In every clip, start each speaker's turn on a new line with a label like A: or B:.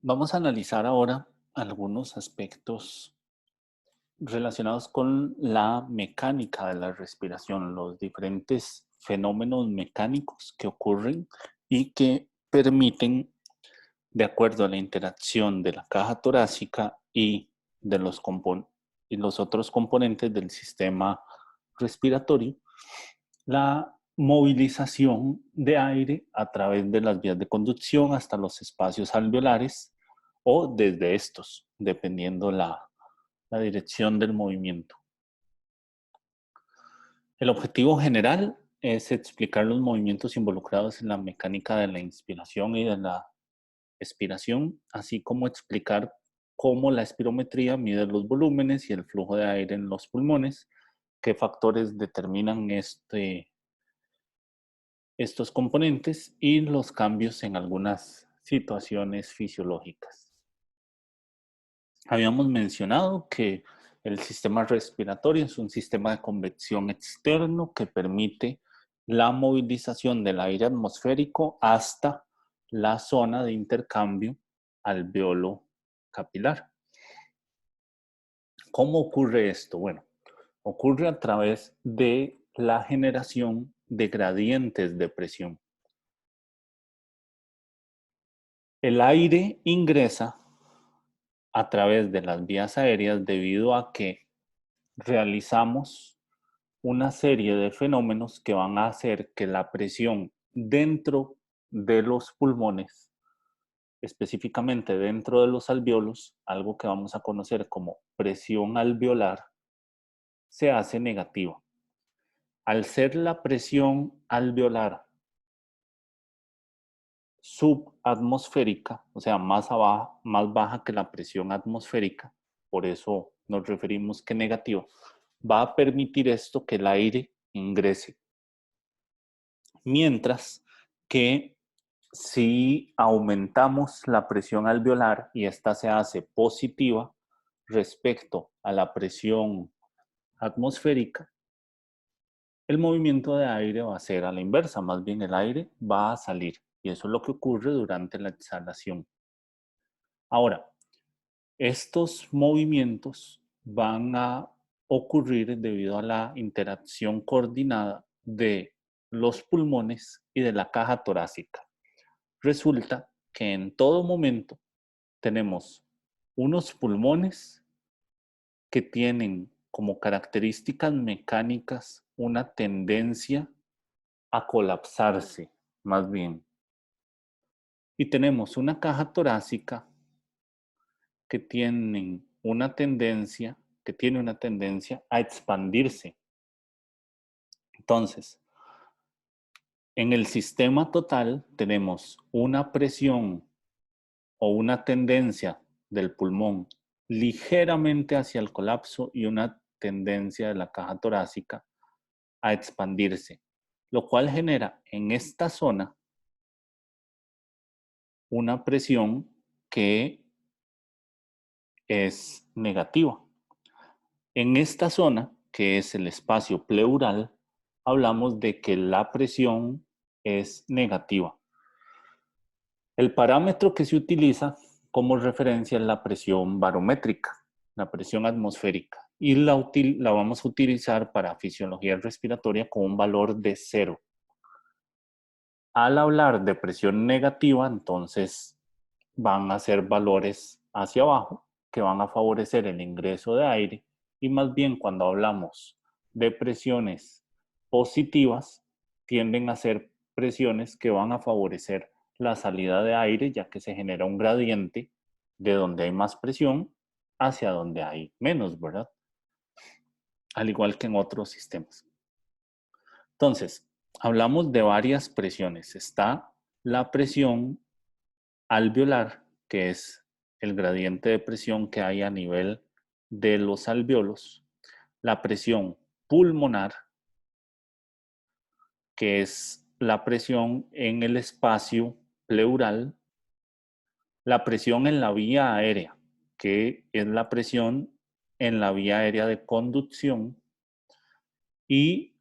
A: Vamos a analizar ahora algunos aspectos relacionados con la mecánica de la respiración, los diferentes fenómenos mecánicos que ocurren y que permiten, de acuerdo a la interacción de la caja torácica y de y los otros componentes del sistema respiratorio, la movilización de aire a través de las vías de conducción hasta los espacios alveolares o desde estos, dependiendo la dirección del movimiento. El objetivo general es explicar los movimientos involucrados en la mecánica de la inspiración y de la expiración, así como explicar cómo la espirometría mide los volúmenes y el flujo de aire en los pulmones, qué factores determinan estos componentes y los cambios en algunas situaciones fisiológicas. Habíamos mencionado que el sistema respiratorio es un sistema de convección externo que permite la movilización del aire atmosférico hasta la zona de intercambio alveolo capilar. ¿Cómo ocurre esto? Bueno, ocurre a través de la generación de gradientes de presión. El aire ingresa a través de las vías aéreas debido a que realizamos una serie de fenómenos que van a hacer que la presión dentro de los pulmones, específicamente dentro de los alveolos, algo que vamos a conocer como presión alveolar, se hace negativa. Al ser la presión alveolar subatmosférica, o sea, más baja que la presión atmosférica, por eso nos referimos que negativa, va a permitir esto que el aire ingrese. Mientras que si aumentamos la presión alveolar y esta se hace positiva respecto a la presión atmosférica, el movimiento de aire va a ser a la inversa, más bien el aire va a salir y eso es lo que ocurre durante la exhalación. Ahora, estos movimientos van a ocurrir debido a la interacción coordinada de los pulmones y de la caja torácica. Resulta que en todo momento tenemos unos pulmones que tienen como características mecánicas una tendencia a colapsarse, más bien. Y tenemos una caja torácica que tiene una tendencia a expandirse. Entonces, en el sistema total tenemos una presión o una tendencia del pulmón ligeramente hacia el colapso y una tendencia de la caja torácica a expandirse, lo cual genera en esta zona una presión que es negativa. En esta zona, que es el espacio pleural, hablamos de que la presión es negativa. El parámetro que se utiliza como referencia es la presión barométrica, la presión atmosférica, y la vamos a utilizar para fisiología respiratoria con un valor de 0. Al hablar de presión negativa, entonces van a ser valores hacia abajo que van a favorecer el ingreso de aire y más bien cuando hablamos de presiones positivas, tienden a ser presiones que van a favorecer la salida de aire, ya que se genera un gradiente de donde hay más presión hacia donde hay menos, ¿verdad? Al igual que en otros sistemas. Entonces, hablamos de varias presiones. Está la presión alveolar, que es el gradiente de presión que hay a nivel de los alveolos, la presión pulmonar, que es la presión en el espacio pleural, la presión en la vía aérea, que es la presión en la vía aérea de conducción, y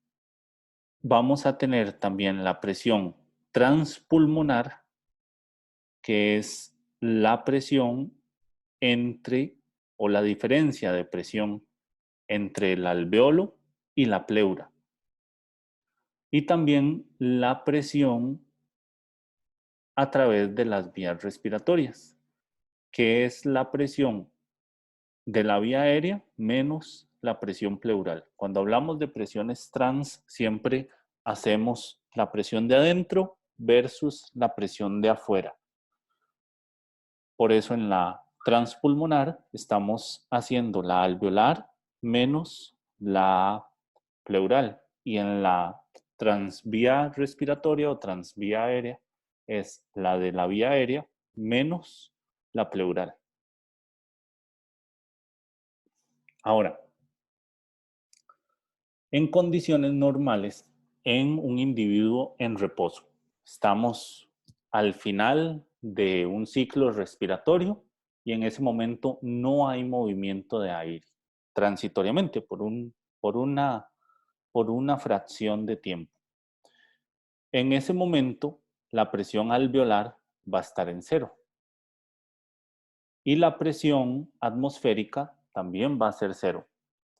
A: vamos a tener también la presión transpulmonar, que es la presión entre, o la diferencia de presión entre el alveolo y la pleura. Y también la presión a través de las vías respiratorias, que es la presión de la vía aérea menos la presión pleural. Cuando hablamos de presiones trans, siempre hacemos la presión de adentro versus la presión de afuera. Por eso en la transpulmonar estamos haciendo la alveolar menos la pleural. Y en la transvía respiratoria o transvía aérea es la de la vía aérea menos la pleural. Ahora, en condiciones normales, en un individuo en reposo, estamos al final de un ciclo respiratorio y en ese momento no hay movimiento de aire, transitoriamente por una fracción de tiempo. En ese momento, la presión alveolar va a estar en cero. Y la presión atmosférica también va a ser cero.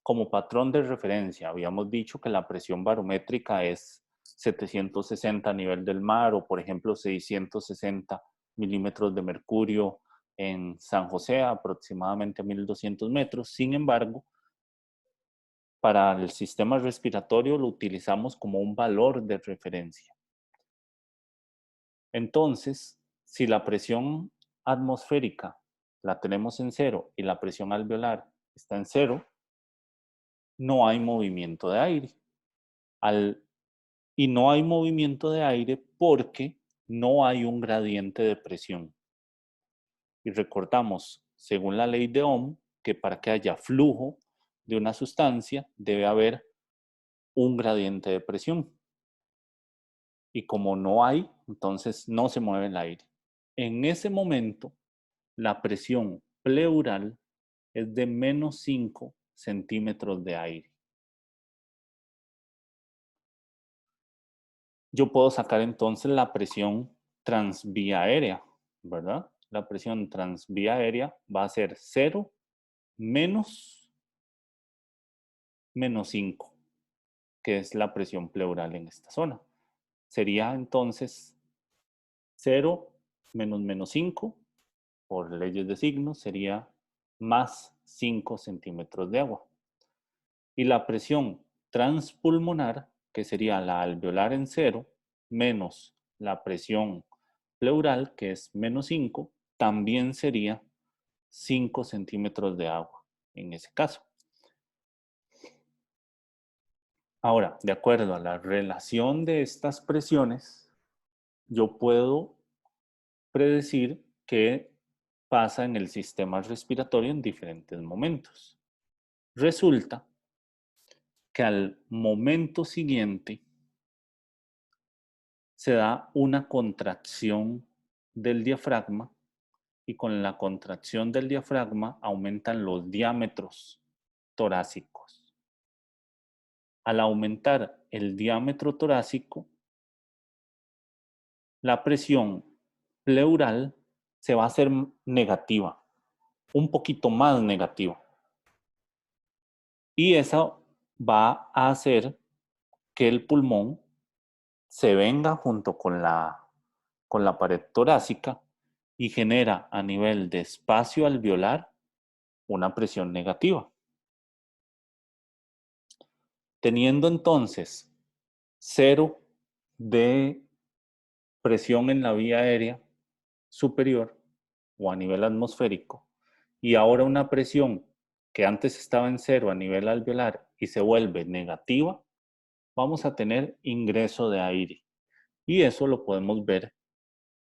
A: Como patrón de referencia, habíamos dicho que la presión barométrica es 760 a nivel del mar o, por ejemplo, 660 milímetros de mercurio en San José, aproximadamente 1200 metros. Sin embargo, para el sistema respiratorio lo utilizamos como un valor de referencia. Entonces, si la presión atmosférica la tenemos en cero y la presión alveolar está en cero, no hay movimiento de aire. Y no hay movimiento de aire porque no hay un gradiente de presión. Y recordamos, según la ley de Ohm, que para que haya flujo de una sustancia debe haber un gradiente de presión. Y como no hay, entonces no se mueve el aire. En ese momento, la presión pleural es de menos 5 centímetros de aire. Yo puedo sacar entonces la presión transvía aérea, ¿verdad? La presión transvía aérea va a ser 0 menos 5, que es la presión pleural en esta zona. Sería entonces 0 menos 5, por leyes de signos, sería más 5 centímetros de agua. Y la presión transpulmonar, que sería la alveolar en 0, menos la presión pleural, que es menos 5, también sería 5 centímetros de agua en ese caso. Ahora, de acuerdo a la relación de estas presiones, yo puedo predecir qué pasa en el sistema respiratorio en diferentes momentos. Resulta que al momento siguiente se da una contracción del diafragma y con la contracción del diafragma aumentan los diámetros torácicos. Al aumentar el diámetro torácico, la presión pleural se va a hacer negativa, un poquito más negativa. Y eso va a hacer que el pulmón se venga junto con la pared torácica y genera a nivel de espacio alveolar una presión negativa. Teniendo entonces 0 de presión en la vía aérea superior o a nivel atmosférico y ahora una presión que antes estaba en 0 a nivel alveolar y se vuelve negativa, vamos a tener ingreso de aire. Y eso lo podemos ver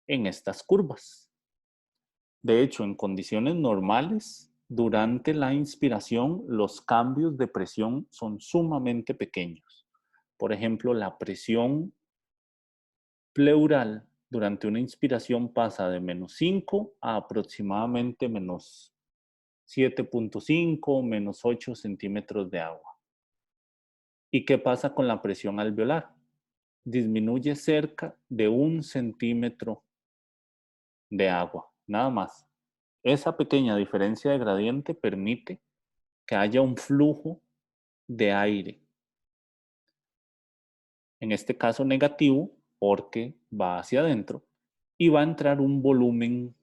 A: en estas curvas. De hecho, en condiciones normales, durante la inspiración, los cambios de presión son sumamente pequeños. Por ejemplo, la presión pleural durante una inspiración pasa de menos 5 a aproximadamente menos 7.5, menos 8 centímetros de agua. ¿Y qué pasa con la presión alveolar? Disminuye cerca de 1 centímetro de agua, nada más. Esa pequeña diferencia de gradiente permite que haya un flujo de aire. En este caso negativo, porque va hacia adentro, y va a entrar un volumen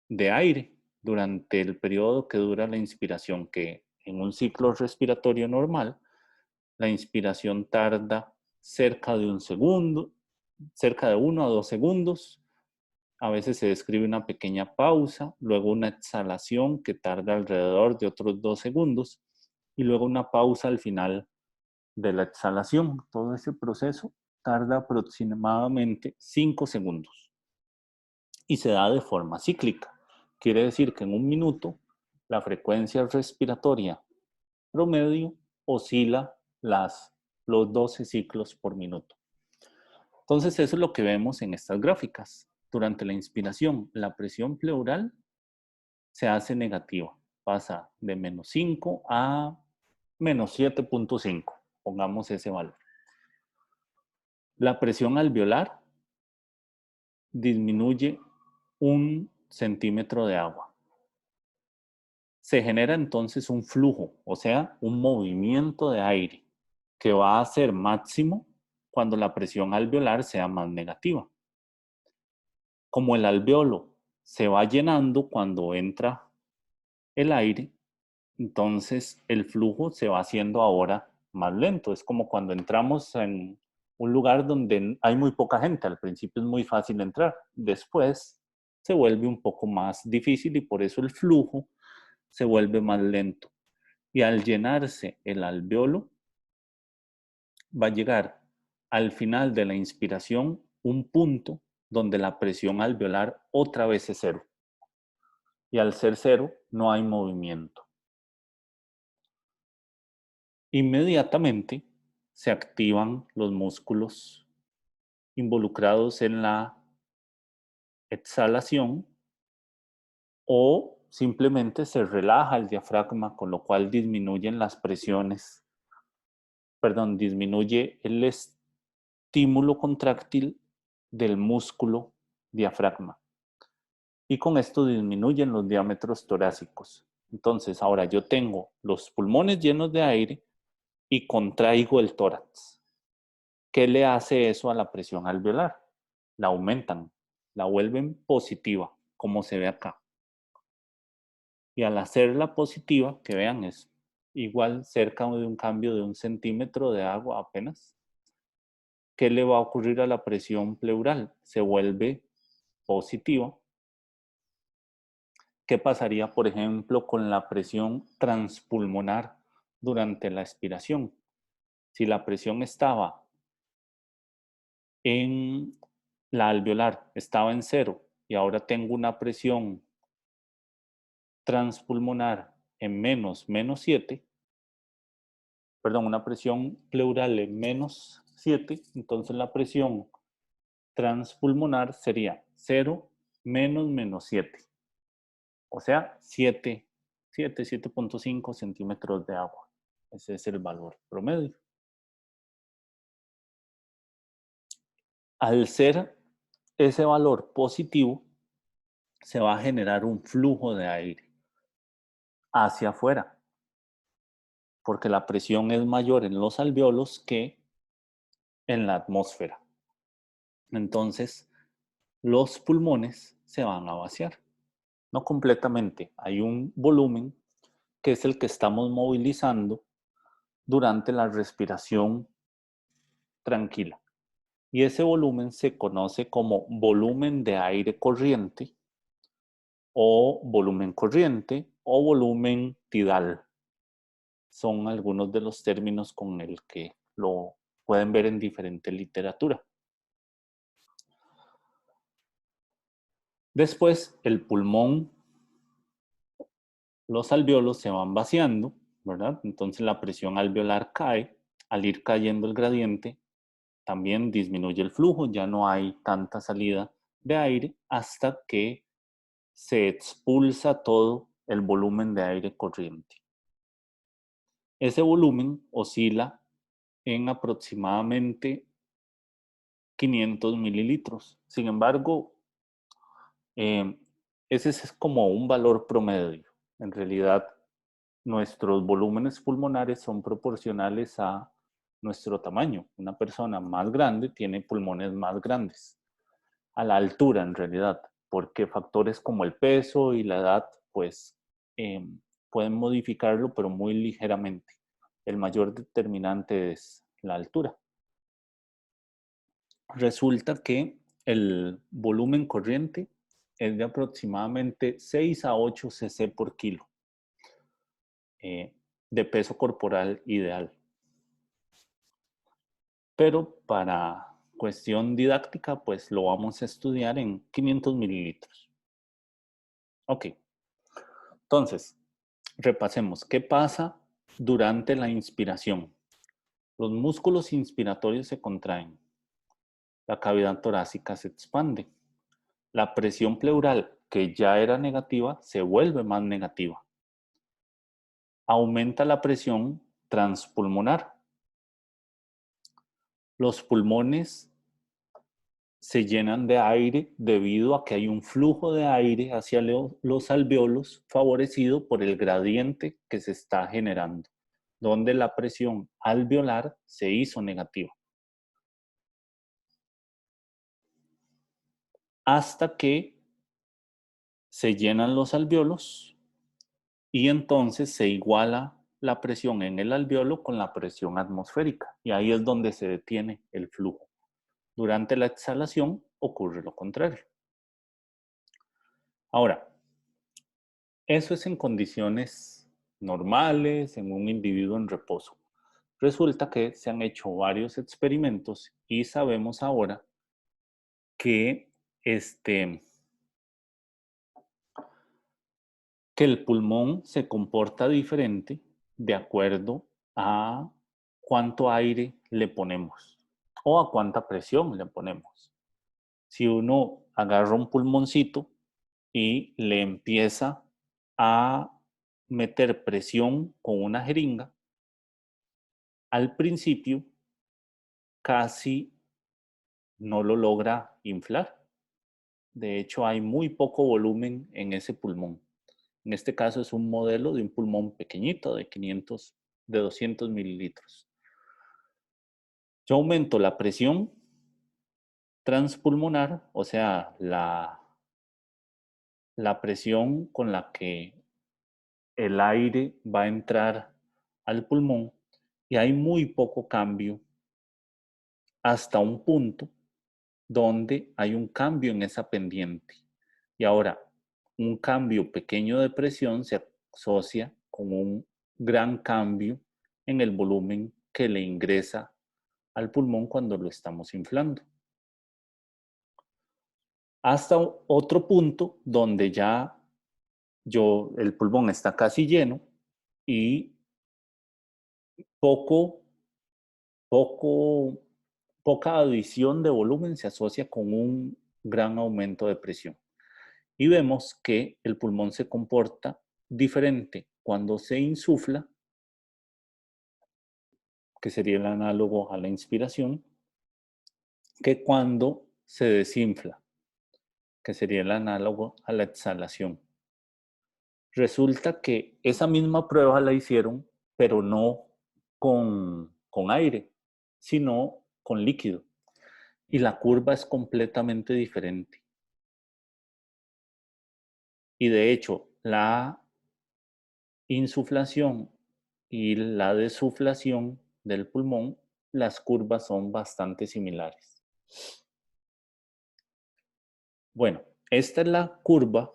A: de aire durante el periodo que dura la inspiración, que en un ciclo respiratorio normal, la inspiración tarda cerca de un segundo, cerca de 1 a 2 segundos. A veces se describe una pequeña pausa, luego una exhalación que tarda alrededor de otros 2 segundos y luego una pausa al final de la exhalación. Todo ese proceso tarda aproximadamente 5 segundos y se da de forma cíclica. Quiere decir que en un minuto la frecuencia respiratoria promedio oscila los 12 ciclos por minuto. Entonces eso es lo que vemos en estas gráficas. Durante la inspiración, la presión pleural se hace negativa. Pasa de menos 5 a menos 7.5. Pongamos ese valor. La presión alveolar disminuye 1 centímetro de agua. Se genera entonces un flujo, o sea, un movimiento de aire que va a ser máximo cuando la presión alveolar sea más negativa. Como el alveolo se va llenando cuando entra el aire, entonces el flujo se va haciendo ahora más lento. Es como cuando entramos en un lugar donde hay muy poca gente. Al principio es muy fácil entrar. Después se vuelve un poco más difícil y por eso el flujo se vuelve más lento. Y al llenarse el alveolo, va a llegar al final de la inspiración un punto donde la presión alveolar otra vez es cero. Y al ser cero, no hay movimiento. Inmediatamente se activan los músculos involucrados en la exhalación o simplemente se relaja el diafragma, con lo cual disminuyen las presiones, disminuye el estímulo contráctil del músculo diafragma. Y con esto disminuyen los diámetros torácicos. Entonces, ahora yo tengo los pulmones llenos de aire y contraigo el tórax. ¿Qué le hace eso a la presión alveolar? La aumentan, la vuelven positiva, como se ve acá. Y al hacerla positiva, que vean, es igual cerca de un cambio de 1 centímetro de agua apenas. ¿Qué le va a ocurrir a la presión pleural? Se vuelve positiva. ¿Qué pasaría, por ejemplo, con la presión transpulmonar durante la expiración? Si la presión estaba en la alveolar, estaba en 0 y ahora tengo una presión transpulmonar en menos 7, una presión pleural en menos 7, entonces la presión transpulmonar sería 0 menos 7. O sea, 7.5 centímetros de agua. Ese es el valor promedio. Al ser ese valor positivo, se va a generar un flujo de aire hacia afuera, porque la presión es mayor en los alveolos que en la atmósfera. Entonces, los pulmones se van a vaciar. No completamente, hay un volumen que es el que estamos movilizando durante la respiración tranquila. Y ese volumen se conoce como volumen de aire corriente o volumen corriente o volumen tidal. Son algunos de los términos con el que lo pueden ver en diferente literatura. Después, el pulmón, los alveolos se van vaciando, ¿verdad? Entonces la presión alveolar cae. Al ir cayendo el gradiente, también disminuye el flujo, ya no hay tanta salida de aire hasta que se expulsa todo el volumen de aire corriente. Ese volumen oscila en aproximadamente 500 mililitros. Sin embargo, ese es como un valor promedio. En realidad, nuestros volúmenes pulmonares son proporcionales a nuestro tamaño. Una persona más grande tiene pulmones más grandes, a la altura en realidad, porque factores como el peso y la edad, pues, pueden modificarlo, pero muy ligeramente. El mayor determinante es la altura. Resulta que el volumen corriente es de aproximadamente 6 a 8 cc por kilo de peso corporal ideal. Pero para cuestión didáctica, pues lo vamos a estudiar en 500 mililitros. Ok, entonces, repasemos. ¿Qué pasa durante la inspiración? Los músculos inspiratorios se contraen. La cavidad torácica se expande. La presión pleural, que ya era negativa, se vuelve más negativa. Aumenta la presión transpulmonar. Los pulmones se llenan de aire debido a que hay un flujo de aire hacia los alveolos favorecido por el gradiente que se está generando, donde la presión alveolar se hizo negativa. Hasta que se llenan los alveolos y entonces se iguala la presión en el alveolo con la presión atmosférica y ahí es donde se detiene el flujo. Durante la exhalación ocurre lo contrario. Ahora, eso es en condiciones normales, en un individuo en reposo. Resulta que se han hecho varios experimentos y sabemos ahora que, que el pulmón se comporta diferente de acuerdo a cuánto aire le ponemos o a cuánta presión le ponemos. Si uno agarra un pulmoncito y le empieza a meter presión con una jeringa, al principio casi no lo logra inflar. De hecho, hay muy poco volumen en ese pulmón. En este caso es un modelo de un pulmón pequeñito de 200 mililitros. Yo aumento la presión transpulmonar, o sea, la presión con la que el aire va a entrar al pulmón y hay muy poco cambio hasta un punto donde hay un cambio en esa pendiente. Y ahora, un cambio pequeño de presión se asocia con un gran cambio en el volumen que le ingresa al pulmón cuando lo estamos inflando. Hasta otro punto donde ya el pulmón está casi lleno y poco, poca adición de volumen se asocia con un gran aumento de presión. Y vemos que el pulmón se comporta diferente cuando se insufla, que sería el análogo a la inspiración, que cuando se desinfla, que sería el análogo a la exhalación. Resulta que esa misma prueba la hicieron, pero no con aire, sino con líquido. Y la curva es completamente diferente. Y de hecho, la insuflación y la desuflación del pulmón, las curvas son bastante similares. Bueno, esta es la curva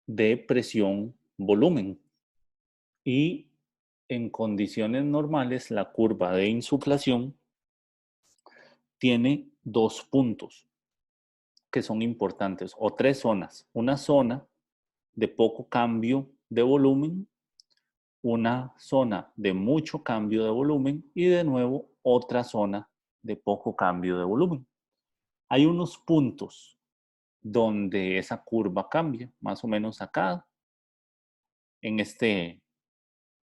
A: de presión-volumen. Y en condiciones normales, la curva de insuflación tiene dos puntos que son importantes, o tres zonas. Una zona de poco cambio de volumen, una zona de mucho cambio de volumen y de nuevo otra zona de poco cambio de volumen. Hay unos puntos donde esa curva cambia, más o menos acá. En este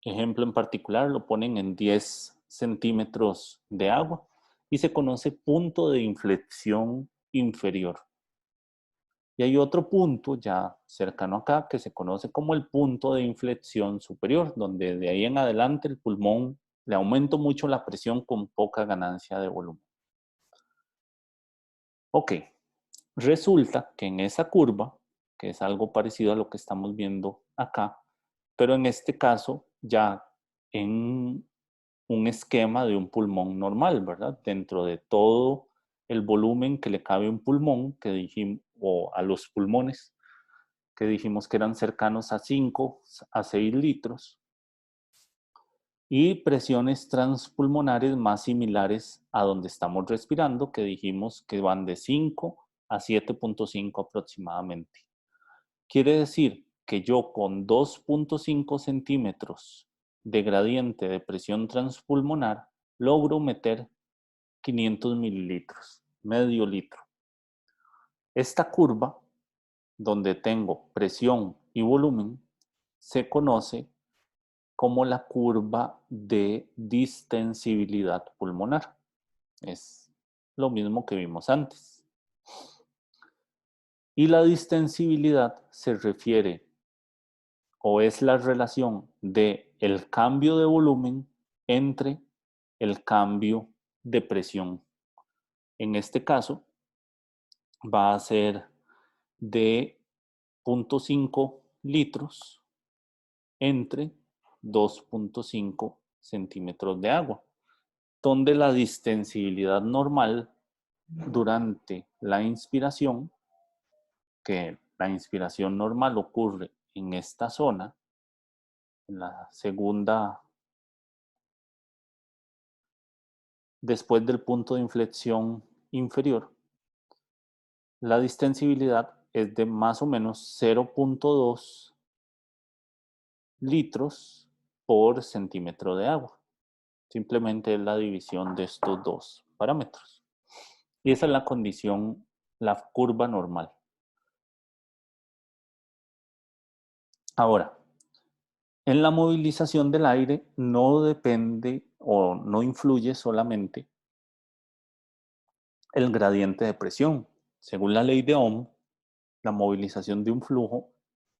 A: ejemplo en particular lo ponen en 10 centímetros de agua y se conoce punto de inflexión inferior. Y hay otro punto ya cercano acá que se conoce como el punto de inflexión superior, donde de ahí en adelante el pulmón le aumenta mucho la presión con poca ganancia de volumen. Ok, resulta que en esa curva, que es algo parecido a lo que estamos viendo acá, pero en este caso ya en un esquema de un pulmón normal, ¿verdad? Dentro de todo el volumen que le cabe a un pulmón, que dijimos, o a los pulmones, que dijimos que eran cercanos a 5 a 6 litros, y presiones transpulmonares más similares a donde estamos respirando, que dijimos que van de 5 a 7.5 aproximadamente. Quiere decir que yo con 2.5 centímetros de gradiente de presión transpulmonar logro meter 500 mililitros, medio litro. Esta curva, donde tengo presión y volumen, se conoce como la curva de distensibilidad pulmonar. Es lo mismo que vimos antes. Y la distensibilidad se refiere o es la relación de el cambio de volumen entre el cambio de presión. En este caso va a ser de 0.5 litros entre 2.5 centímetros de agua, donde la distensibilidad normal durante la inspiración, que la inspiración normal ocurre en esta zona, en la segunda, después del punto de inflexión inferior, la distensibilidad es de más o menos 0.2 litros por centímetro de agua. Simplemente es la división de estos dos parámetros. Y esa es la condición, la curva normal. Ahora, en la movilización del aire no depende o no influye solamente el gradiente de presión. Según la ley de Ohm, la movilización de un flujo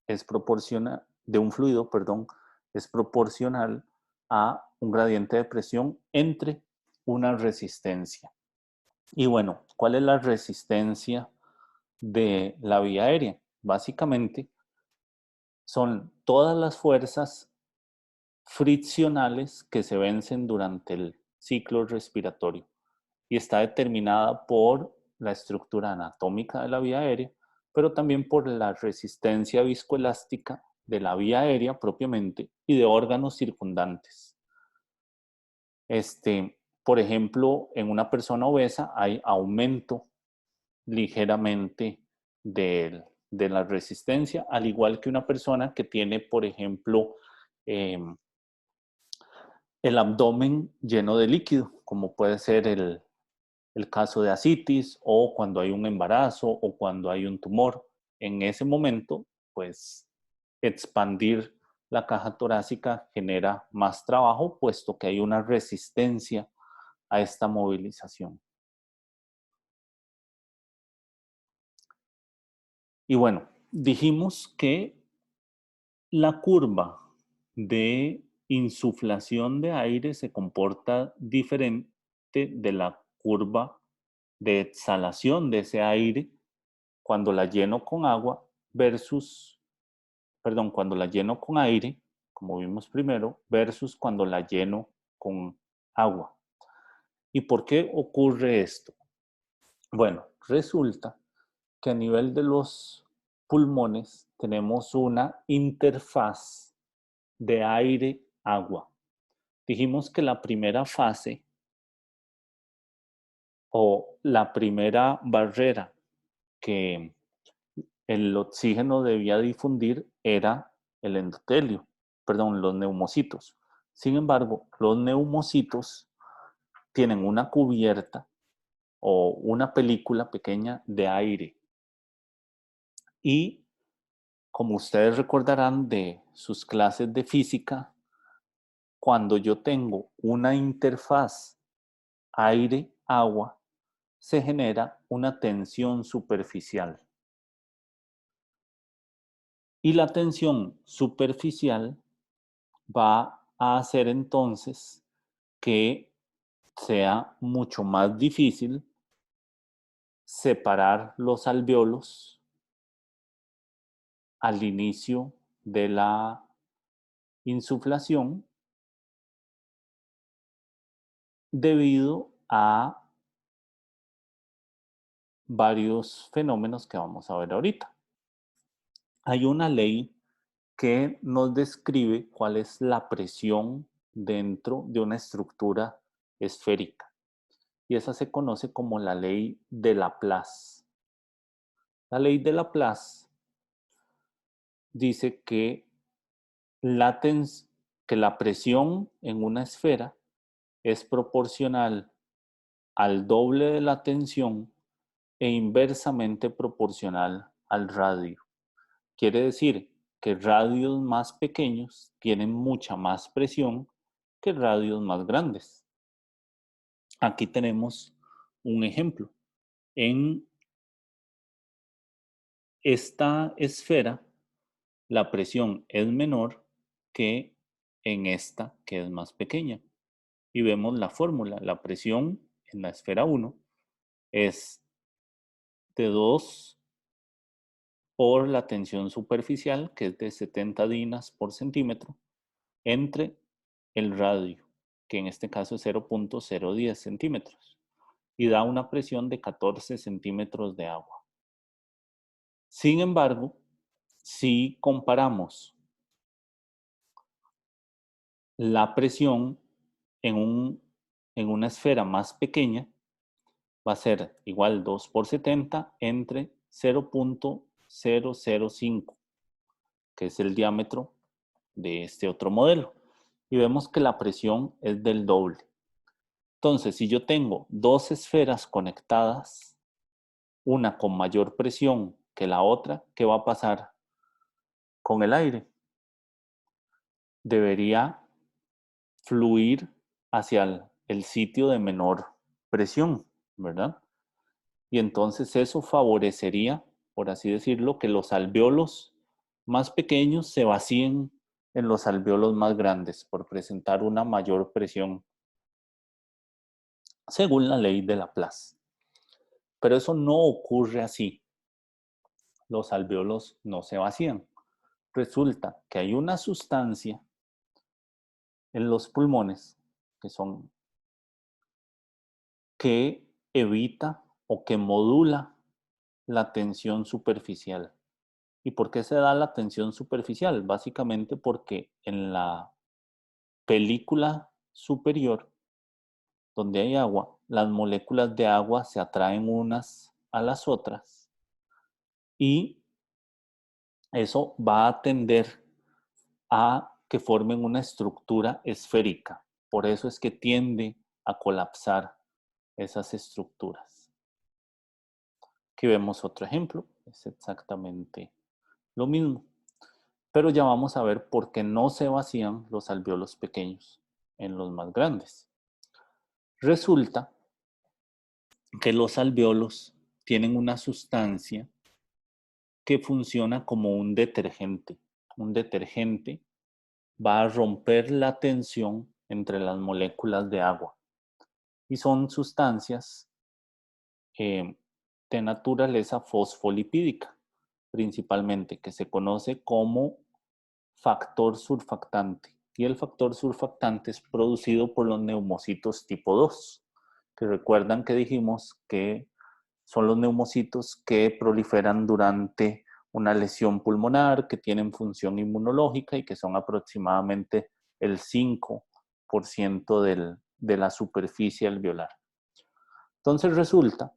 A: es proporcional, de un fluido, perdón, es proporcional a un gradiente de presión entre una resistencia. Y bueno, ¿cuál es la resistencia de la vía aérea? Básicamente son todas las fuerzas friccionales que se vencen durante el ciclo respiratorio y está determinada por la estructura anatómica de la vía aérea, pero también por la resistencia viscoelástica de la vía aérea propiamente y de órganos circundantes. Por ejemplo, en una persona obesa hay aumento ligeramente de la resistencia, al igual que una persona que tiene, por ejemplo, el abdomen lleno de líquido, como puede ser el caso de ascitis o cuando hay un embarazo o cuando hay un tumor. En ese momento, pues expandir la caja torácica genera más trabajo, puesto que hay una resistencia a esta movilización. Y bueno, dijimos que la curva de insuflación de aire se comporta diferente de la curva de exhalación de ese aire cuando la lleno con agua versus, perdón, cuando la lleno con aire, como vimos primero, versus cuando la lleno con agua. ¿Y por qué ocurre esto? Bueno, resulta que a nivel de los pulmones tenemos una interfaz de aire-agua. Dijimos que la primera fase o la primera barrera que el oxígeno debía difundir era el endotelio, perdón, los neumocitos. Sin embargo, los neumocitos tienen una cubierta o una película pequeña de aire. Y como ustedes recordarán de sus clases de física, cuando yo tengo una interfaz aire-agua, se genera una tensión superficial. Y la tensión superficial va a hacer entonces que sea mucho más difícil separar los alvéolos al inicio de la insuflación debido a varios fenómenos que vamos a ver ahorita. Hay una ley que nos describe cuál es la presión dentro de una estructura esférica y esa se conoce como la ley de Laplace. La ley de Laplace dice que la presión en una esfera es proporcional al doble de la tensión e inversamente proporcional al radio. Quiere decir que radios más pequeños tienen mucha más presión que radios más grandes. Aquí tenemos un ejemplo. En esta esfera, la presión es menor que en esta, que es más pequeña. Y vemos la fórmula. La presión en la esfera 1 es de 2 por la tensión superficial, que es de 70 dinas por centímetro, entre el radio, que en este caso es 0.010 centímetros, y da una presión de 14 centímetros de agua. Sin embargo, si comparamos la presión en una esfera más pequeña, va a ser igual 2 por 70 entre 0.005, que es el diámetro de este otro modelo. Y vemos que la presión es del doble. Entonces, si yo tengo dos esferas conectadas, una con mayor presión que la otra, ¿qué va a pasar con el aire? Debería fluir hacia el sitio de menor presión, ¿verdad? Y entonces eso favorecería, por así decirlo, que los alvéolos más pequeños se vacíen en los alvéolos más grandes por presentar una mayor presión, según la ley de Laplace. Pero eso no ocurre así. Los alvéolos no se vacían. Resulta que hay una sustancia en los pulmones que evita o que modula la tensión superficial. ¿Y por qué se da la tensión superficial? Básicamente porque en la película superior, donde hay agua, las moléculas de agua se atraen unas a las otras y eso va a tender a que formen una estructura esférica. Por eso es que tiende a colapsar esas estructuras. Aquí vemos otro ejemplo, es exactamente lo mismo. Pero ya vamos a ver por qué no se vacían los alvéolos pequeños en los más grandes. Resulta que los alvéolos tienen una sustancia que funciona como un detergente. Un detergente va a romper la tensión entre las moléculas de agua. Y son sustancias de naturaleza fosfolipídica, principalmente, que se conoce como factor surfactante. Y el factor surfactante es producido por los neumocitos tipo 2, que recuerdan que dijimos que son los neumocitos que proliferan durante una lesión pulmonar, que tienen función inmunológica y que son aproximadamente el 5% de la superficie alveolar. Entonces resulta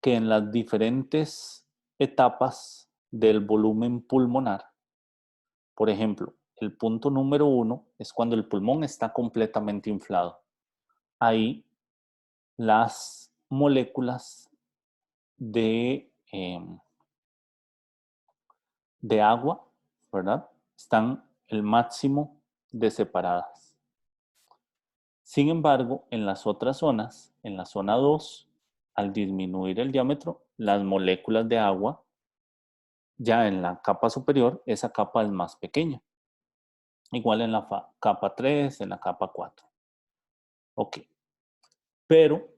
A: que en las diferentes etapas del volumen pulmonar, por ejemplo, el punto número 1 es cuando el pulmón está completamente inflado. Ahí las moléculas de agua, ¿verdad? Están el máximo de separadas. Sin embargo, en las otras zonas, en la zona 2, al disminuir el diámetro, las moléculas de agua Ya en la capa superior, esa capa es más pequeña. Igual en la capa 3, en la capa 4. Ok. Pero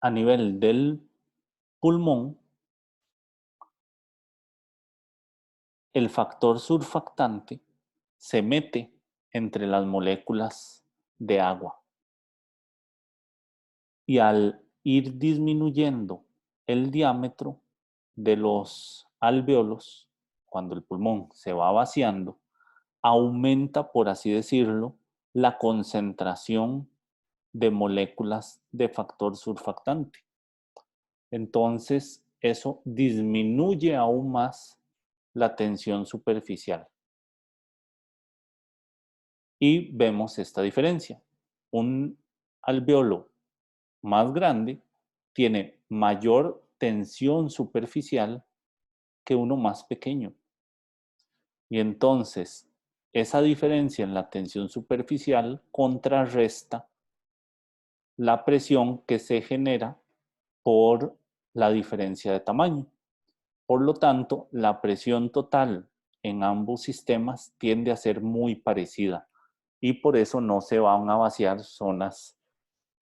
A: a nivel del pulmón, el factor surfactante se mete entre las moléculas de agua. Y al ir disminuyendo el diámetro de los alvéolos, cuando el pulmón se va vaciando, aumenta, por así decirlo, la concentración de moléculas de factor surfactante. Entonces, eso disminuye aún más la tensión superficial. Y vemos esta diferencia. Un alvéolo más grande tiene mayor tensión superficial que uno más pequeño. Y entonces, esa diferencia en la tensión superficial contrarresta la presión que se genera por la diferencia de tamaño. Por lo tanto, la presión total en ambos sistemas tiende a ser muy parecida y por eso no se van a vaciar zonas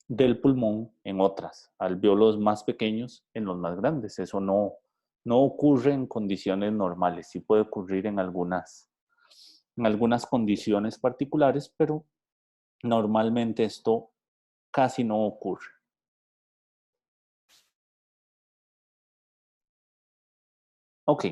A: del pulmón en otras, alvéolos más pequeños en los más grandes. Eso no ocurre en condiciones normales, sí puede ocurrir en algunas condiciones particulares, pero normalmente esto casi no ocurre. Ok,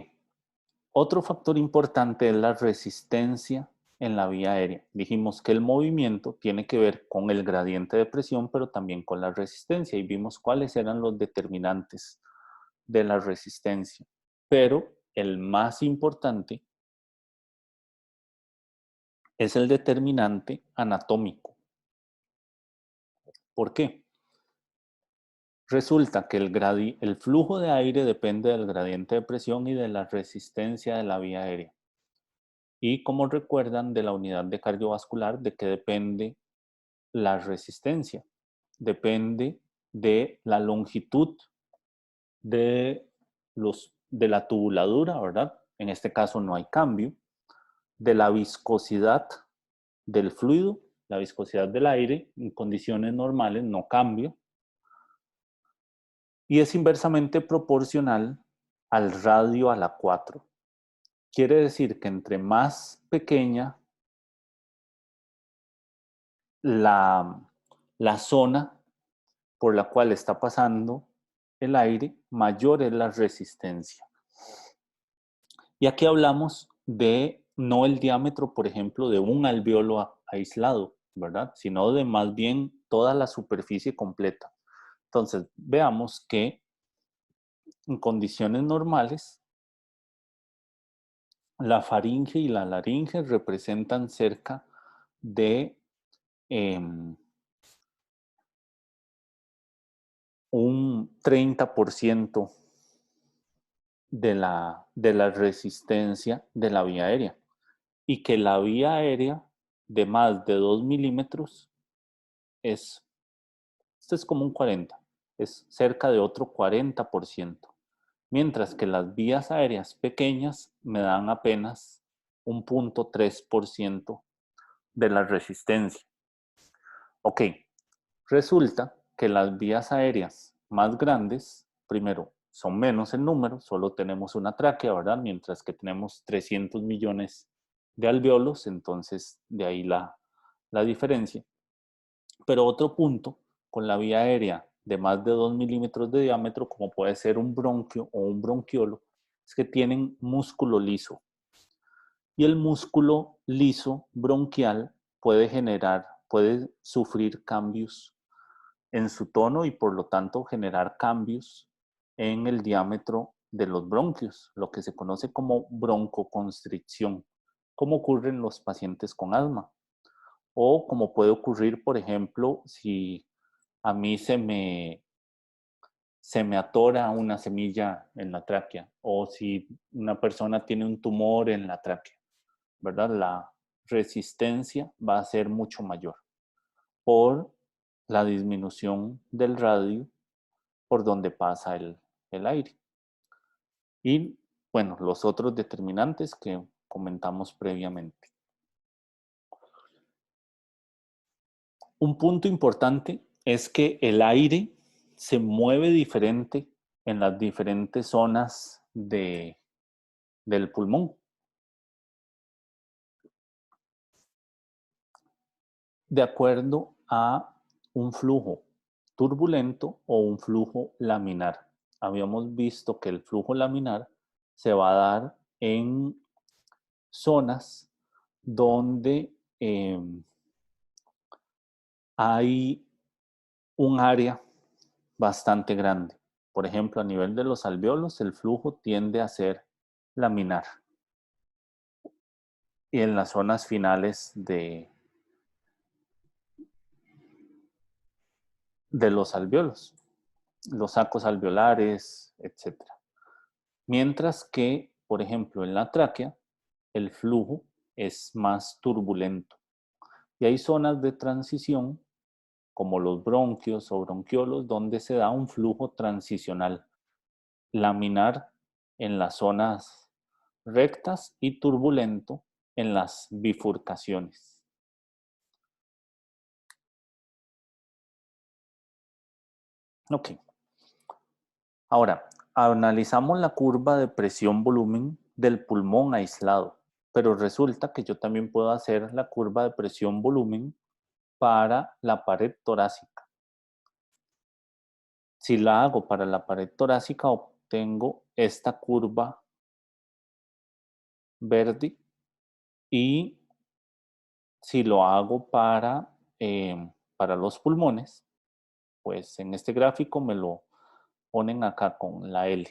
A: otro factor importante es la resistencia en la vía aérea. Dijimos que el movimiento tiene que ver con el gradiente de presión, pero también con la resistencia y vimos cuáles eran los determinantes de la resistencia. Pero el más importante es el determinante anatómico. ¿Por qué? Resulta que el flujo de aire depende del gradiente de presión y de la resistencia de la vía aérea. Y como recuerdan de la unidad de cardiovascular, ¿de qué depende la resistencia? Depende de la longitud de la tubuladura, ¿verdad? En este caso no hay cambio. De la viscosidad del fluido, la viscosidad del aire en condiciones normales no cambia. Y es inversamente proporcional al radio a la 4. Quiere decir que entre más pequeña la, la zona por la cual está pasando el aire, mayor es la resistencia. Y aquí hablamos de no el diámetro, por ejemplo, de un alvéolo aislado, ¿verdad? Sino de más bien toda la superficie completa. Entonces, veamos que en condiciones normales, la faringe y la laringe representan cerca de un 30% de la resistencia de la vía aérea y que la vía aérea de más de 2 milímetros es, esto es como un 40, es cerca de otro 40%, mientras que las vías aéreas pequeñas me dan apenas un 0.3% de la resistencia. Ok, resulta que las vías aéreas más grandes, primero, son menos en número, solo tenemos una tráquea, ¿verdad? Mientras que tenemos 300 millones de alvéolos, entonces de ahí la diferencia. Pero otro punto, con la vía aérea de más de 2 milímetros de diámetro, como puede ser un bronquio o un bronquiolo, es que tienen músculo liso. Y el músculo liso bronquial puede sufrir cambios en su tono y por lo tanto generar cambios en el diámetro de los bronquios, lo que se conoce como broncoconstricción, como ocurre en los pacientes con asma. O como puede ocurrir, por ejemplo, si a mí se me atora una semilla en la tráquea o si una persona tiene un tumor en la tráquea, ¿verdad? La resistencia va a ser mucho mayor por la disminución del radio por donde pasa el aire. Y bueno, los otros determinantes que comentamos previamente. Un punto importante es que el aire se mueve diferente en las diferentes zonas del pulmón. De acuerdo a un flujo turbulento o un flujo laminar. Habíamos visto que el flujo laminar se va a dar en zonas donde hay un área bastante grande. Por ejemplo, a nivel de los alvéolos, el flujo tiende a ser laminar. Y en las zonas finales de los alvéolos, los sacos alveolares, etc. Mientras que, por ejemplo, en la tráquea, el flujo es más turbulento. Y hay zonas de transición, como los bronquios o bronquiolos, donde se da un flujo transicional, laminar en las zonas rectas y turbulento en las bifurcaciones. Ok. Ahora, analizamos la curva de presión-volumen del pulmón aislado, pero resulta que yo también puedo hacer la curva de presión-volumen para la pared torácica. Si la hago para la pared torácica, obtengo esta curva verde, y si lo hago para los pulmones, pues en este gráfico me lo ponen acá con la L.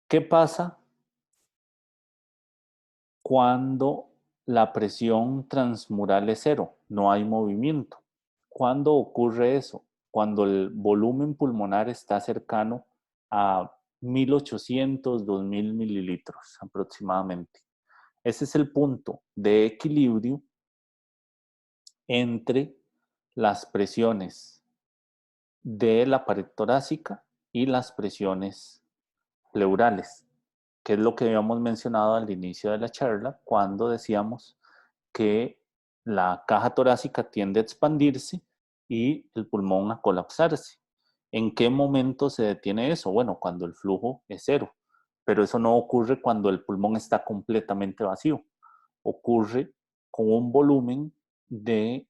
A: ¿Qué pasa cuando la presión transmural es cero? No hay movimiento. ¿Cuándo ocurre eso? Cuando el volumen pulmonar está cercano a 1800, 2000 mililitros aproximadamente. Ese es el punto de equilibrio entre las presiones de la pared torácica y las presiones pleurales, que es lo que habíamos mencionado al inicio de la charla cuando decíamos que la caja torácica tiende a expandirse y el pulmón a colapsarse. ¿En qué momento se detiene eso? Bueno, cuando el flujo es cero, pero eso no ocurre cuando el pulmón está completamente vacío. Ocurre con un volumen de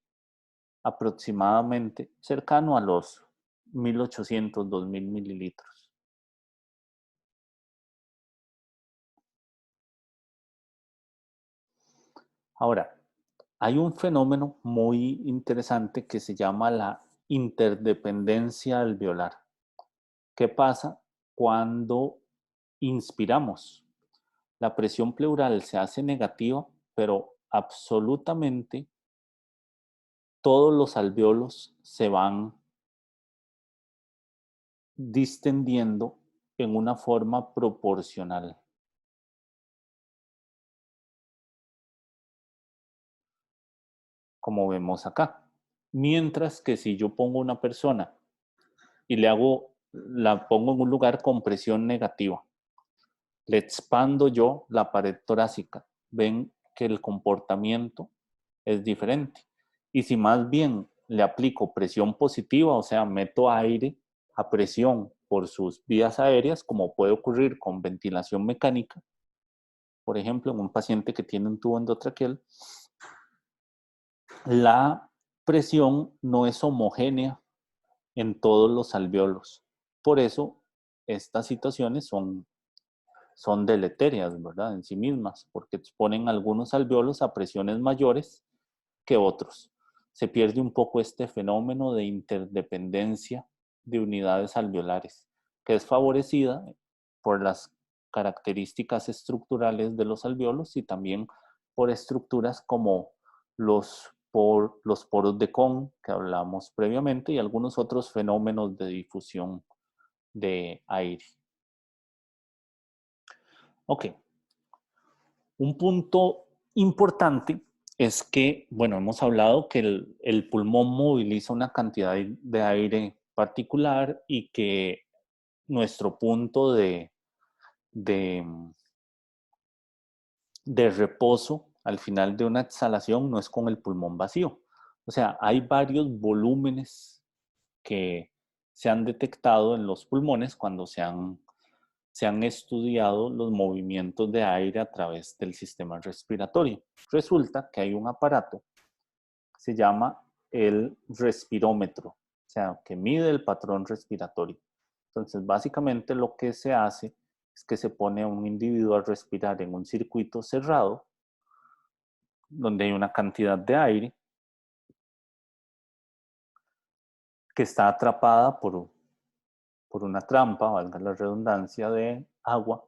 A: aproximadamente cercano a los 1800, 2000 mililitros. Ahora, hay un fenómeno muy interesante que se llama la interdependencia alveolar. ¿Qué pasa cuando inspiramos? La presión pleural se hace negativa, pero absolutamente todos los alvéolos se van distendiendo en una forma proporcional. Como vemos acá. Mientras que si yo pongo una persona y la pongo en un lugar con presión negativa, le expando yo la pared torácica, ven que el comportamiento es diferente. Y si más bien le aplico presión positiva, o sea, meto aire a presión por sus vías aéreas, como puede ocurrir con ventilación mecánica, por ejemplo, en un paciente que tiene un tubo endotraqueal, la presión no es homogénea en todos los alvéolos. Por eso, estas situaciones son deleterias, ¿verdad? En sí mismas, porque exponen algunos alvéolos a presiones mayores que otros. Se pierde un poco este fenómeno de interdependencia de unidades alveolares, que es favorecida por las características estructurales de los alvéolos y también por estructuras como los poros de Kohn que hablamos previamente y algunos otros fenómenos de difusión de aire. Ok. Un punto importante es que, bueno, hemos hablado que el pulmón moviliza una cantidad de aire particular y que nuestro punto de, de reposo al final de una exhalación no es con el pulmón vacío. O sea, hay varios volúmenes que se han detectado en los pulmones cuando se han estudiado los movimientos de aire a través del sistema respiratorio. Resulta que hay un aparato que se llama el respirómetro, o sea, que mide el patrón respiratorio. Entonces, básicamente lo que se hace es que se pone a un individuo a respirar en un circuito cerrado, donde hay una cantidad de aire que está atrapada por una trampa, valga la redundancia, de agua,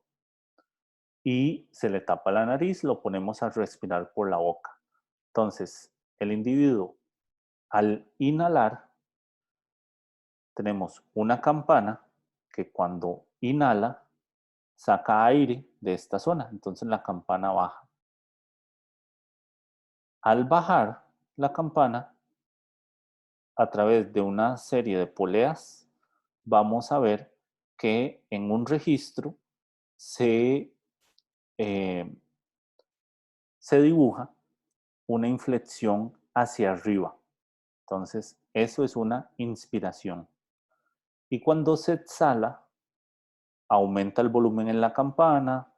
A: y se le tapa la nariz, lo ponemos a respirar por la boca. Entonces, el individuo, al inhalar, tenemos una campana que cuando inhala, saca aire de esta zona. Entonces la campana baja. Al bajar la campana, a través de una serie de poleas, vamos a ver que en un registro se, eh, se dibuja una inflexión hacia arriba. Entonces, eso es una inspiración. Y cuando se exhala, aumenta el volumen en la campana,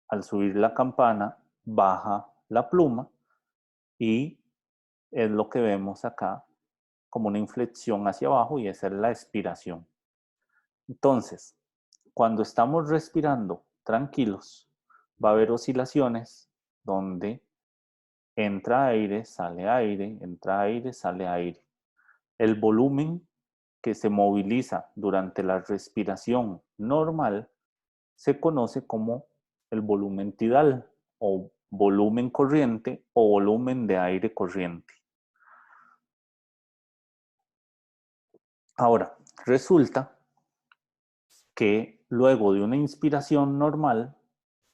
A: al subir la campana, baja la pluma y es lo que vemos acá como una inflexión hacia abajo y esa es la expiración. Entonces, cuando estamos respirando tranquilos, va a haber oscilaciones donde entra aire, sale aire, entra aire, sale aire. El volumen que se moviliza durante la respiración normal se conoce como el volumen tidal o volumen corriente o volumen de aire corriente. Ahora, resulta que luego de una inspiración normal,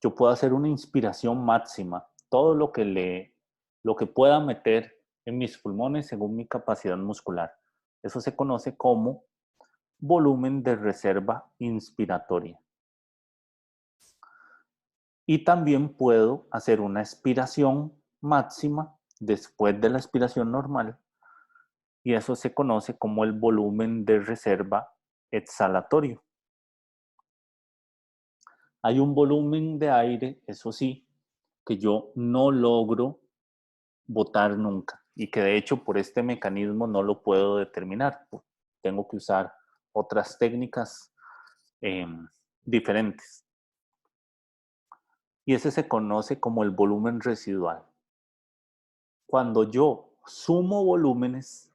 A: yo puedo hacer una inspiración máxima, todo lo que pueda meter en mis pulmones según mi capacidad muscular. Eso se conoce como volumen de reserva inspiratoria. Y también puedo hacer una expiración máxima después de la expiración normal y eso se conoce como el volumen de reserva exhalatorio. Hay un volumen de aire, eso sí, que yo no logro botar nunca y que de hecho por este mecanismo no lo puedo determinar. Tengo que usar otras técnicas eh, diferentes. Y ese se conoce como el volumen residual. Cuando yo sumo volúmenes,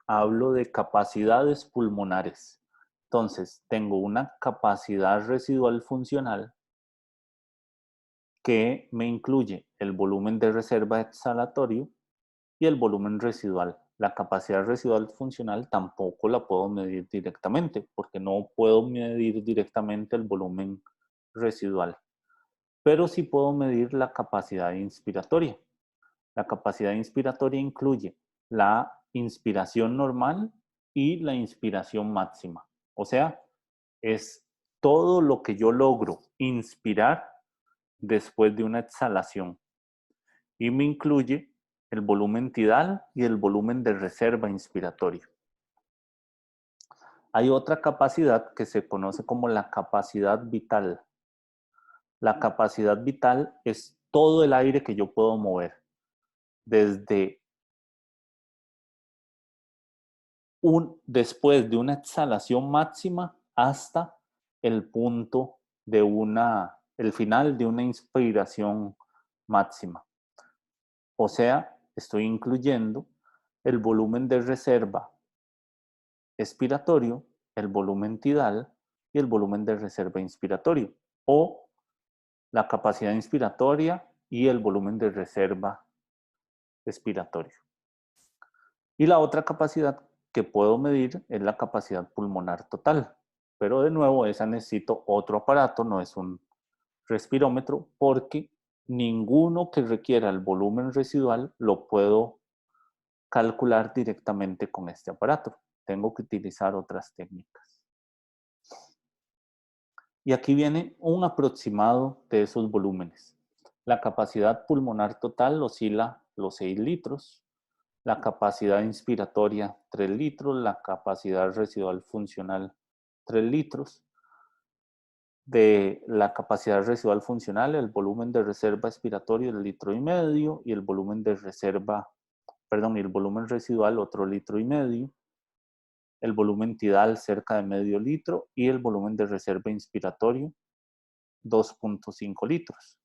A: hablo de capacidades pulmonares. Entonces, tengo una capacidad residual funcional que me incluye el volumen de reserva exhalatorio y el volumen residual. La capacidad residual funcional tampoco la puedo medir directamente, porque no puedo medir directamente el volumen residual, pero sí puedo medir la capacidad inspiratoria. La capacidad inspiratoria incluye la inspiración normal y la inspiración máxima. O sea, es todo lo que yo logro inspirar después de una exhalación. Y me incluye el volumen tidal y el volumen de reserva inspiratorio. Hay otra capacidad que se conoce como la capacidad vital. La capacidad vital es todo el aire que yo puedo mover, desde después de una exhalación máxima hasta el punto de el final de una inspiración máxima. O sea, estoy incluyendo el volumen de reserva expiratorio, el volumen tidal y el volumen de reserva inspiratorio, o la capacidad inspiratoria y el volumen de reserva expiratorio. Y la otra capacidad que puedo medir es la capacidad pulmonar total, pero de nuevo esa necesito otro aparato, no es un respirómetro, porque ninguno que requiera el volumen residual lo puedo calcular directamente con este aparato. Tengo que utilizar otras técnicas. Y aquí viene un aproximado de esos volúmenes. La capacidad pulmonar total oscila los 6 litros, la capacidad inspiratoria 3 litros, la capacidad residual funcional 3 litros. De la capacidad residual funcional, el volumen de reserva expiratorio es 1,5 litros y el volumen de reserva, perdón, y el volumen residual otro 1,5 litros, el volumen tidal cerca de medio litro y el volumen de reserva inspiratorio 2,5 litros.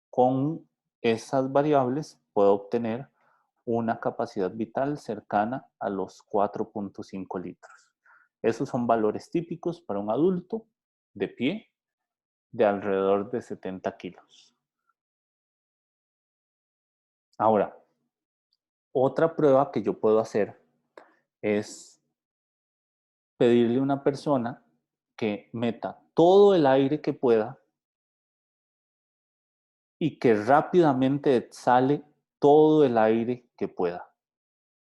A: Con esas variables puedo obtener una capacidad vital cercana a los 4,5 litros. Esos son valores típicos para un adulto de pie de alrededor de 70 kilos. Ahora, otra prueba que yo puedo hacer es pedirle a una persona que meta todo el aire que pueda y que rápidamente exhale todo el aire que pueda.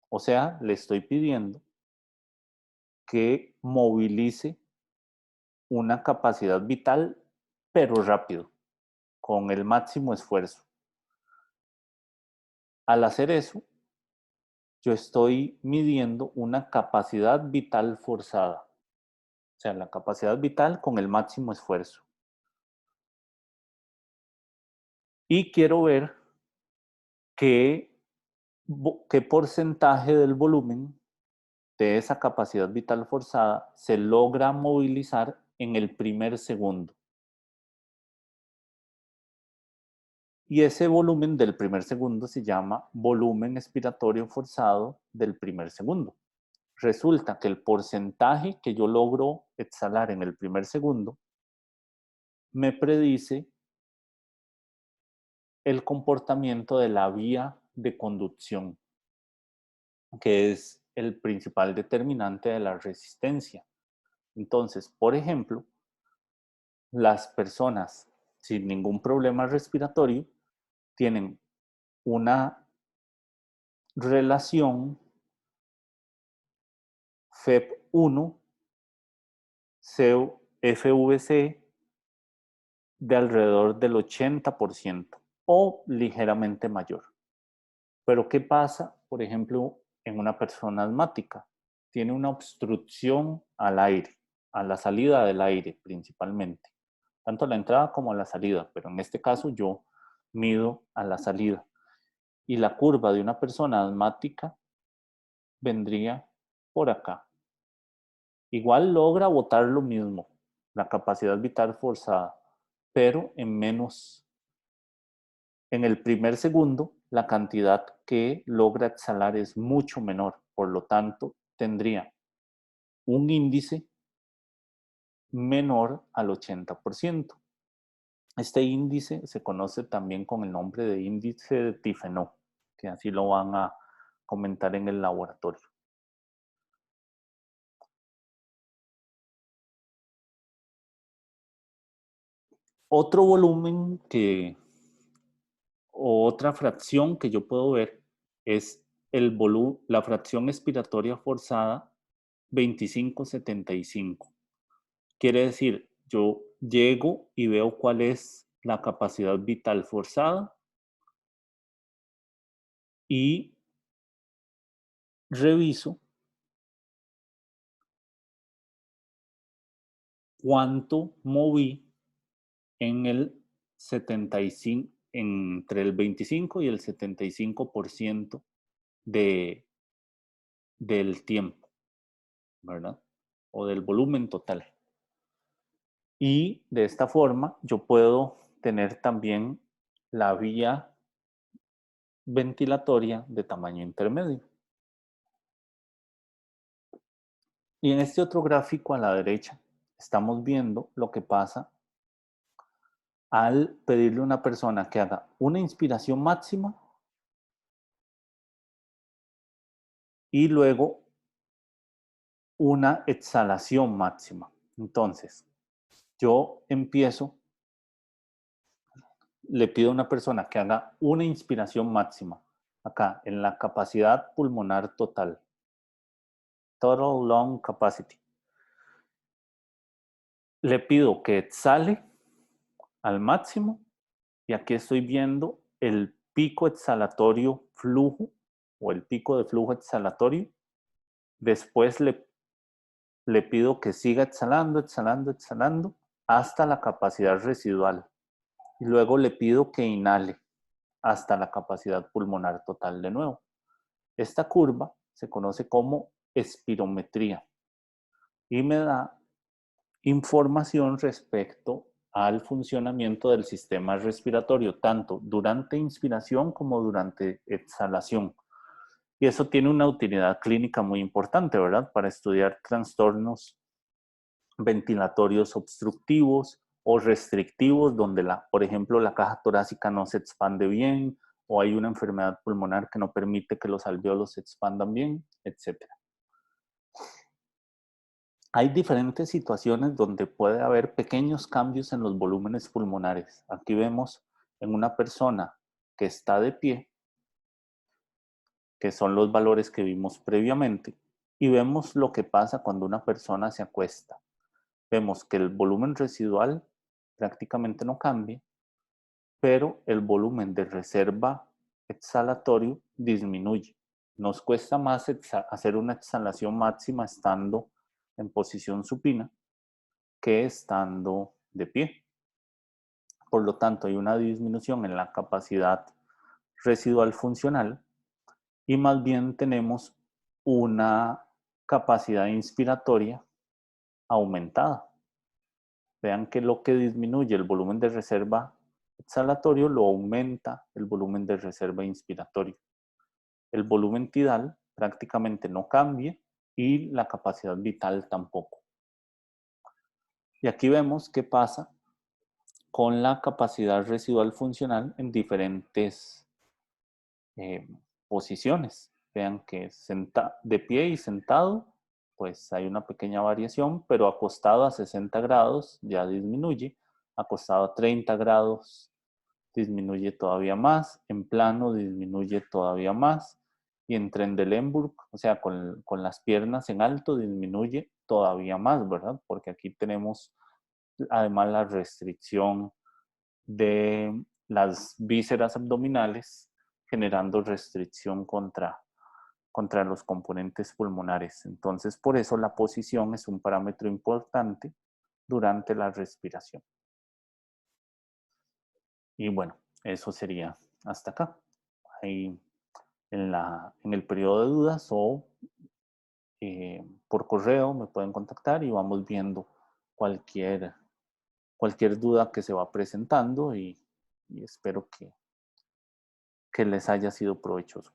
A: O sea, le estoy pidiendo que movilice una capacidad vital, pero rápido, con el máximo esfuerzo. Al hacer eso, yo estoy midiendo una capacidad vital forzada. O sea, la capacidad vital con el máximo esfuerzo. Y quiero ver qué porcentaje del volumen de esa capacidad vital forzada se logra movilizar en el primer segundo. Y ese volumen del primer segundo se llama volumen expiratorio forzado del primer segundo. Resulta que el porcentaje que yo logro exhalar en el primer segundo me predice el comportamiento de la vía de conducción, que es el principal determinante de la resistencia. Entonces, por ejemplo, las personas sin ningún problema respiratorio tienen una relación FEP1 FVC de alrededor del 80% o ligeramente mayor. Pero ¿qué pasa, por ejemplo, en una persona asmática? Tiene una obstrucción al aire, a la salida del aire principalmente, tanto a la entrada como a la salida, pero en este caso yo mido a la salida. Y la curva de una persona asmática vendría por acá. Igual logra botar lo mismo, la capacidad vital forzada, pero en menos. En el primer segundo, la cantidad que logra exhalar es mucho menor, por lo tanto, tendría un índice menor al 80%. Este índice se conoce también con el nombre de índice de Tifenot, que así lo van a comentar en el laboratorio. Otro volumen o otra fracción que yo puedo ver es la fracción expiratoria forzada 25-75. Quiere decir, yo llego y veo cuál es la capacidad vital forzada y reviso cuánto moví en el 75, entre el 25 y el 75% de, del tiempo, ¿verdad? O del volumen total. Y de esta forma yo puedo tener también la vía ventilatoria de tamaño intermedio. Y en este otro gráfico a la derecha estamos viendo lo que pasa al pedirle a una persona que haga una inspiración máxima y luego una exhalación máxima. Entonces, yo empiezo le pido a una persona que haga una inspiración máxima, acá, en la capacidad pulmonar total, total lung capacity. Le pido que exhale al máximo y aquí estoy viendo el pico exhalatorio flujo o el pico de flujo exhalatorio. Después le pido que siga exhalando, exhalando, exhalando hasta la capacidad residual. Y luego le pido que inhale hasta la capacidad pulmonar total de nuevo. Esta curva se conoce como espirometría y me da información respecto al funcionamiento del sistema respiratorio, tanto durante inspiración como durante exhalación. Y eso tiene una utilidad clínica muy importante, ¿verdad? Para estudiar trastornos ventilatorios obstructivos o restrictivos, donde, por ejemplo, la caja torácica no se expande bien o hay una enfermedad pulmonar que no permite que los alvéolos se expandan bien, etc. Hay diferentes situaciones donde puede haber pequeños cambios en los volúmenes pulmonares. Aquí vemos en una persona que está de pie, que son los valores que vimos previamente, y vemos lo que pasa cuando una persona se acuesta. Vemos que el volumen residual prácticamente no cambia, pero el volumen de reserva exhalatorio disminuye. Nos cuesta más hacer una exhalación máxima estando en posición supina que estando de pie. Por lo tanto, hay una disminución en la capacidad residual funcional y más bien tenemos una capacidad inspiratoria aumentada. Vean que lo que disminuye el volumen de reserva exhalatorio lo aumenta el volumen de reserva inspiratorio. El volumen tidal prácticamente no cambia y la capacidad vital tampoco. Y aquí vemos qué pasa con la capacidad residual funcional en diferentes posiciones. Vean que de pie y sentado, pues hay una pequeña variación, pero acostado a 60 grados ya disminuye, acostado a 30 grados disminuye todavía más, en plano disminuye todavía más, y en Trendelenburg, o sea, con las piernas en alto, disminuye todavía más, ¿verdad? Porque aquí tenemos además la restricción de las vísceras abdominales, generando restricción contra los componentes pulmonares. Entonces, por eso la posición es un parámetro importante durante la respiración. Y bueno, eso sería hasta acá. Ahí en el periodo de dudas o por correo me pueden contactar y vamos viendo cualquier duda que se va presentando y espero que les haya sido provechoso.